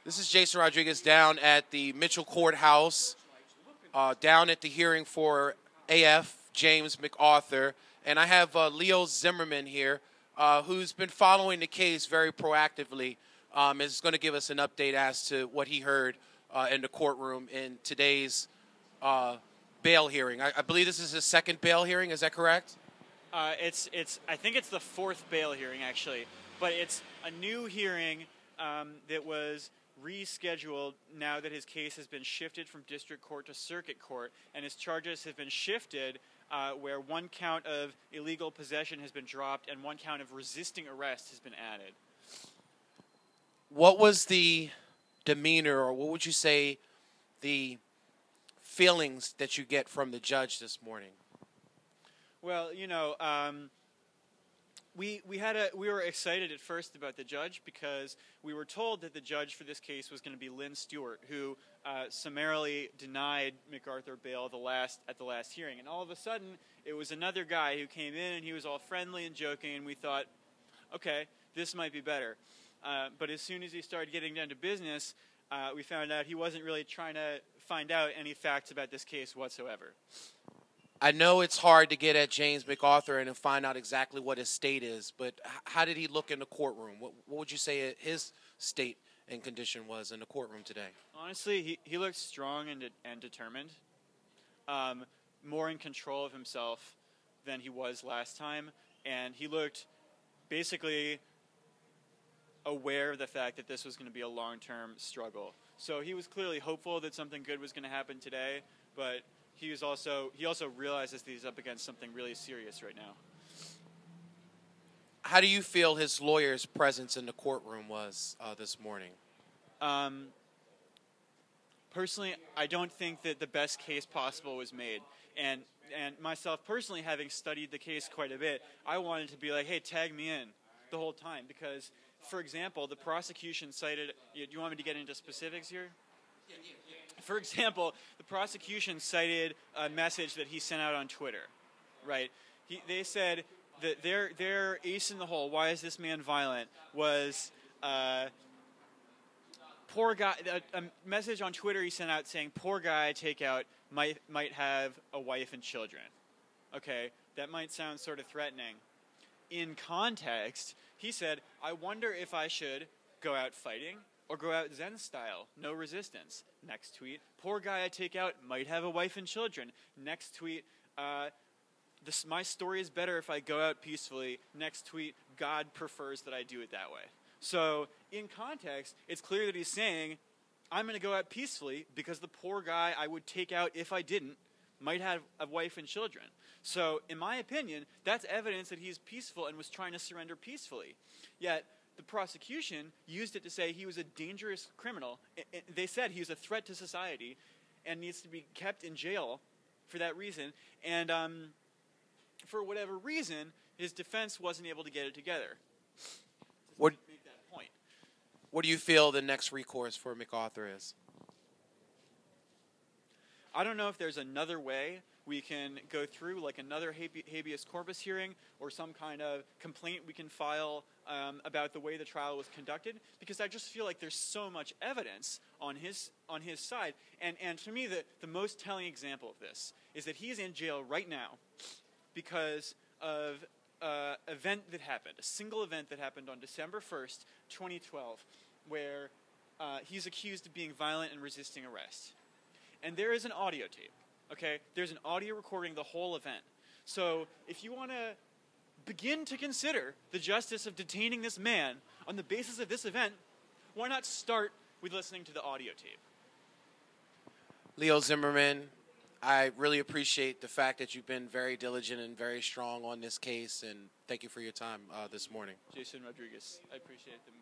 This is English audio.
This is Jason Rodriguez down at the Mitchell Courthouse, down at the hearing for AF James MacArthur. And I have Leo Zimmerman here, who's been following the case very proactively, is going to give us an update as to what he heard in the courtroom in today's bail hearing. I believe this is his second bail hearing. Is that correct? I think it's the fourth bail hearing, actually. But it's a new hearing that was rescheduled now that his case has been shifted from district court to circuit court, and his charges have been shifted where one count of illegal possession has been dropped and one count of resisting arrest has been added. What was the demeanor, or what would you say the feelings that you get from the judge this morning? Well, you know, we were excited at first about the judge because we were told that the judge for this case was going to be Lynn Stewart, who summarily denied MacArthur bail at the last hearing. And all of a sudden, it was another guy who came in, and he was all friendly and joking, and we thought, okay, this might be better. But as soon as he started getting down to business, we found out he wasn't really trying to find out any facts about this case whatsoever. I know it's hard to get at James MacArthur and to find out exactly what his state is, but how did he look in the courtroom? What would you say his state and condition was in the courtroom today? Honestly, he looked strong and determined, more in control of himself than he was last time, and he looked basically aware of the fact that this was going to be a long-term struggle. So he was clearly hopeful that something good was going to happen today, but he also realizes that he's up against something really serious right now. How do you feel his lawyer's presence in the courtroom was this morning? Personally, I don't think that the best case possible was made. And myself personally, having studied the case quite a bit, I wanted to be like, hey, tag me in the whole time. Because, for example, the prosecution cited... Do you want me to get into specifics here? Yeah. For example, the prosecution cited a message that he sent out on Twitter, right? They said that their ace in the hole, why is this man violent, was poor guy. A message on Twitter he sent out saying, poor guy I take out might have a wife and children. Okay, that might sound sort of threatening. In context, he said, I wonder if I should go out fighting or go out Zen style, no resistance. Next tweet, poor guy I take out might have a wife and children. Next tweet, my story is better if I go out peacefully. Next tweet, God prefers that I do it that way. So in context, it's clear that he's saying, I'm going to go out peacefully because the poor guy I would take out if I didn't might have a wife and children. So in my opinion, that's evidence that he's peaceful and was trying to surrender peacefully. Yet the prosecution used it to say he was a dangerous criminal. They said he was a threat to society and needs to be kept in jail for that reason. And for whatever reason, his defense wasn't able to get it together. Make that point. What do you feel the next recourse for MacArthur is? I don't know if there's another way we can go through, like another habeas corpus hearing or some kind of complaint we can file about the way the trial was conducted, because I just feel like there's so much evidence on his side. And to me, the most telling example of this is that he's in jail right now because of an event that happened, a single event that happened on December 1st, 2012, where he's accused of being violent and resisting arrest. And there is an audio tape. Okay, there's an audio recording the whole event. So if you want to begin to consider the justice of detaining this man on the basis of this event, why not start with listening to the audio tape? Leo Zimmerman, I really appreciate the fact that you've been very diligent and very strong on this case, and thank you for your time this morning. Jason Rodriguez, I appreciate them.